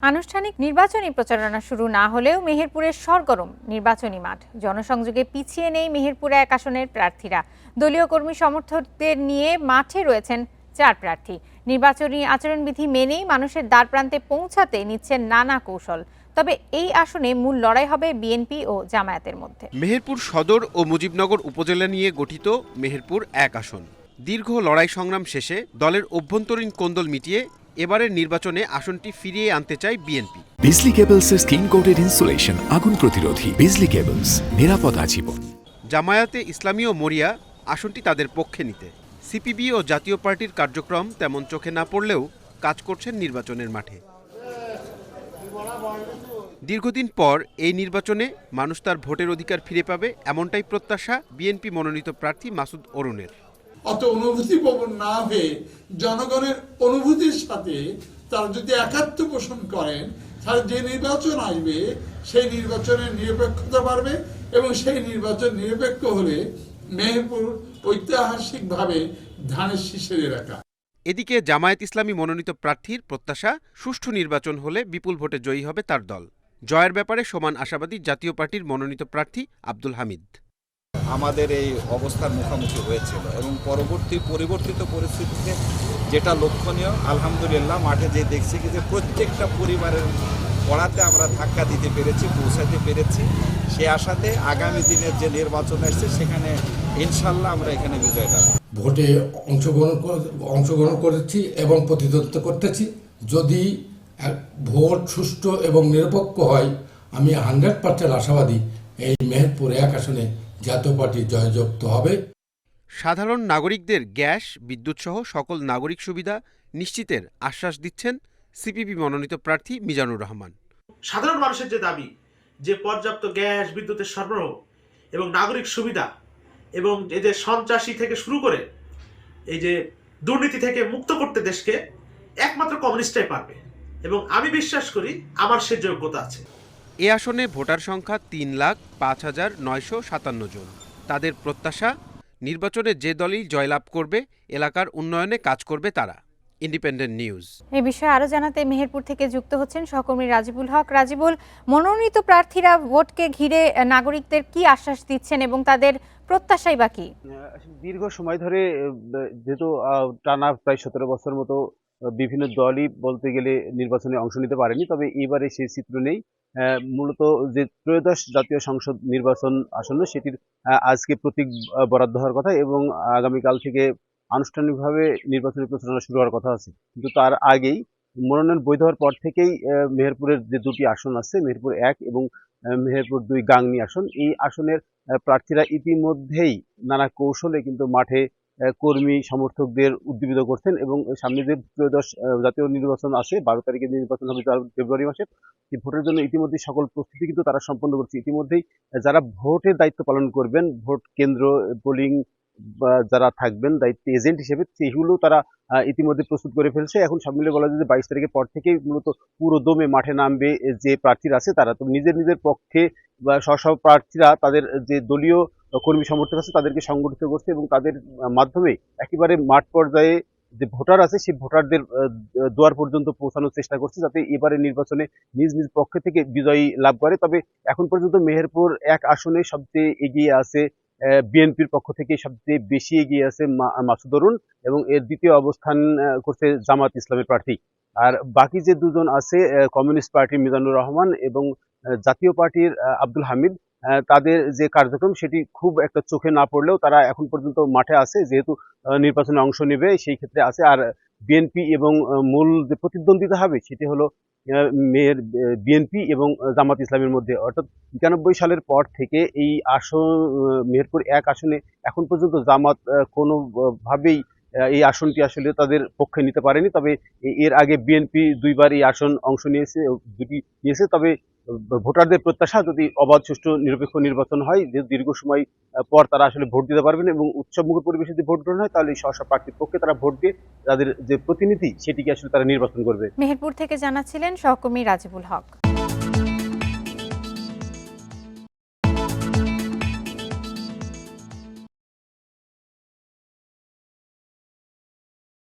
আনুষ্ঠানিক নির্বাচনী প্রচারণা শুরু না হলেও মেহেরপুরের সরগরম নির্বাচনী মাঠ। জনসংযোগে পিছিয়ে নেই মেহেরপুর ১ আসনের প্রার্থীরা। দলীয় কর্মী সমর্থকদের নিয়ে মাঠে রয়েছেন ৪ প্রার্থী। নির্বাচনী আচরণবিধি মেনেই মানুষের দ্বারপ্রান্তে পৌঁছাতে নিচ্ছেন নানা কৌশল। তবে এই আসনে মূল লড়াই হবে বিএনপি ও জামায়াতের মধ্যে। মেহেরপুর সদর ও মুজিবনগর উপজেলা নিয়ে গঠিত মেহেরপুর ১ আসন। দীর্ঘ লড়াই সংগ্রাম শেষে দলের অভ্যন্তরীণ কোন্দল মিটিয়ে এবারের নির্বাচনে আসনটি ফিরিয়ে আনতে চায় বিএনপি। বিজলি কেবলসের স্কিন কোটেড ইনসুলেশন আগুন প্রতিরোধী। বিজলি কেবলস, নিরাপদ আজীবন। জামায়াতে ইসলামী ও মরিয়া আসনটি তাদের পক্ষে নিতে। সিপিবি ও জাতীয় পার্টির কার্যক্রম তেমন চোখে না পড়লেও কাজ করছেন নির্বাচনের মাঠে। দীর্ঘদিন পর এই নির্বাচনে মানুষ তার ভোটের অধিকার ফিরে পাবে, এমনটাই প্রত্যাশা বিএনপি মনোনীত প্রার্থী মাসুদ অরুণের। অত অনুভূতিপ্রবণ না হয়ে জনগণের অনুভূতির সাথে তারা যদি একাত্ম পোষণ করেন, তাহলে যে নির্বাচন আসবে সেই নির্বাচনের নিরপেক্ষতা বাড়বে এবং সেই নির্বাচন নিরপেক্ষ হলে মেহেরপুর ঐতিহাসিকভাবে ধানের শীষের এলাকা। এদিকে জামায়াত ইসলামী মনোনীত প্রার্থীর প্রত্যাশা, সুষ্ঠু নির্বাচন হলে বিপুল ভোটে জয়ী হবে তার দল। জয়ের ব্যাপারে সমান আশাবাদী জাতীয় পার্টির মনোনীত প্রার্থী আব্দুল হামিদ। আমাদের এই অবস্থার মুখোমুখি হয়েছিল এবং পরিবর্তিত পরিস্থিতিতে যেটা লক্ষণীয়, আলহামদুলিল্লাহ মাঠে যে দেখছি যে প্রত্যেকটা পরিবারের পড়াতে আমরা ধাক্কা দিতে পেরেছি, পৌঁছাতে পেরেছি। সে আশাতে আগামী দিনের যে নির্বাচন আসছে সেখানে ইনশাল্লাহ আমরা এখানে বিজয় পাবো। ভোটে অংশগ্রহণ করেছি এবং প্রতিদ্বন্দ্বিতা করতেছি। যদি ভোট সুষ্ঠু এবং নিরপেক্ষ হয়, আমি 100% আশাবাদী এই মেহেরপুর ১ আসনে জাতীয় পার্টি জয়যুক্ত হবে। সাধারণ নাগরিকদের গ্যাস, বিদ্যুৎ সহ সকল নাগরিক সুবিধা নিশ্চিতের আশ্বাস দিচ্ছেন সিপিবি মনোনীত প্রার্থী মিজানুর রহমান। সাধারণ মানুষের যে দাবি যে পর্যাপ্ত গ্যাস, বিদ্যুতের সরবরাহ এবং নাগরিক সুবিধা এবং এই যে সন্ত্রাসী থেকে শুরু করে এই যে দুর্নীতি থেকে মুক্ত করতে দেশকে একমাত্র কমিউনিস্টরাই পারবে এবং আমি বিশ্বাস করি আমার সে যোগ্যতা আছে। এ আসনে ভোটার সংখ্যা ৩,০৫,৯৫৭ জন। তাদের প্রত্যাশা, নির্বাচনে যে দলই জয়লাভ করবে এলাকার উন্নয়নে কাজ করবে তারা। Independent news. এই বিষয়ে আরো জানাতে মেহেরপুর থেকে যুক্ত হচ্ছেন সহকর্মী রাজিবুল হক। রাজিবুল, মনোনীত প্রার্থীরা ভোটকে ঘিরে নাগরিকদের কি আশ্বাস দিচ্ছেন এবং তাদের প্রত্যাশাই বা কি? দীর্ঘ সময় ধরে যেহেতু টানা প্রায় ১৭ বছর মতো বিভিন্ন দলই বলতে গেলে নির্বাচনে অংশ নিতে পারেনি, তবে এবারে সেই চিত্র নেই। মূলত যে ত্রয়োদশ জাতীয় সংসদ নির্বাচন আসন্ন, সেটির আজকে প্রতীক বরাদ্দ হওয়ার কথা এবং আগামীকাল থেকে আনুষ্ঠানিকভাবে নির্বাচনী প্রচারণা শুরু হওয়ার কথা আছে। কিন্তু তার আগেই মনোনয়ন বৈধ হওয়ার পর থেকেই মেহেরপুরের যে দুটি আসন আছে, মেহেরপুর ১ এবং মেহেরপুর ২ গাংনী আসন, এই আসনের প্রার্থীরা ইতিমধ্যেই নানা কৌশলে কিন্তু মাঠে কর্মী সমর্থকদের উদ্দীপিত করছেন এবং সামনে যে ত্রয়োদশ জাতীয় নির্বাচন আছে, ১২ তারিখে নির্বাচন হবে ফেব্রুয়ারি মাসে, এই ভোটের জন্য ইতিমধ্যে সকল প্রস্তুতি কিন্তু তারা সম্পন্ন করছে। ইতিমধ্যেই যারা ভোটের দায়িত্ব পালন করবেন, ভোট কেন্দ্র পোলিং যারা থাকবেন দায়িত্ব এজেন্ট হিসেবে, সেগুলো তারা ইতিমধ্যে প্রস্তুত করে ফেলছে। এখন সব মিলে বলা যায় যে ২২ তারিখের পর থেকেই মূলত পুরো দমে মাঠে নামবে যে প্রার্থীরা আছে তারা। তো নিজের পক্ষে বা স্ব প্রার্থীরা তাদের যে দলীয় কর্মী সমর্থক আছে তাদেরকে সংগঠিত করছে এবং তাদের মাধ্যমে একেবারে মাঠ পর্যায়ে যে ভোটার আছে সেই ভোটারদের দুয়ার পর্যন্ত পৌঁছানোর চেষ্টা করছে, যাতে এবারে নির্বাচনে নিজ পক্ষ থেকে বিজয়ী লাভ করে। তবে এখন পর্যন্ত মেহেরপুর ১ আসনে সবচেয়ে এগিয়ে আছে বিএনপির পক্ষ থেকে, সবচেয়ে বেশি এগিয়ে আছে মাসুদ অরুণ এবং এর দ্বিতীয় অবস্থান করছে জামাত ইসলামের প্রার্থী। আর বাকি যে দুজন আছে, কমিউনিস্ট পার্টির মিজানুর রহমান এবং জাতীয় পার্টির আব্দুল হামিদ, তাদের যে কার্যক্রম সেটি খুব একটা চোখে না পড়লেও তারা এখন পর্যন্ত মাঠে আছে, যেহেতু নির্বাচনে অংশ নেবে সেই ক্ষেত্রে আছে। আর বিএনপি এবং মূল যে প্রতিদ্বন্দ্বিতা হবে সেটি হলো বিএনপি এবং জামাত ইসলামের মধ্যে। অর্থাৎ ৯৫ সালের পর থেকে এই আসন মেহেরপুর ১ আসনে এখন পর্যন্ত জামাত কোনোভাবেই এই আসনটি আসলে তাদের পক্ষে নিতে পারেনি। তবে এর আগে বিএনপি ২ বার এই আসন অংশ নিয়েছে। তবে ভোটারদের প্রত্যাশা, যদি অবাধ, সুষ্ঠু, নিরপেক্ষ নির্বাচন হয়, যে দীর্ঘ সময় পর তারা আসলে ভোট দিতে পারবেন এবং উৎসবমুখর পরিবেশে যদি ভোট গ্রহণ হয়, তাহলে স্ব প্রার্থীর পক্ষে তারা ভোট দিয়ে তাদের যে প্রতিনিধি সেটিকে আসলে তারা নির্বাচন করবে। মেহেরপুর থেকে জানাচ্ছিলেন সহকর্মী রাজিবুল হক।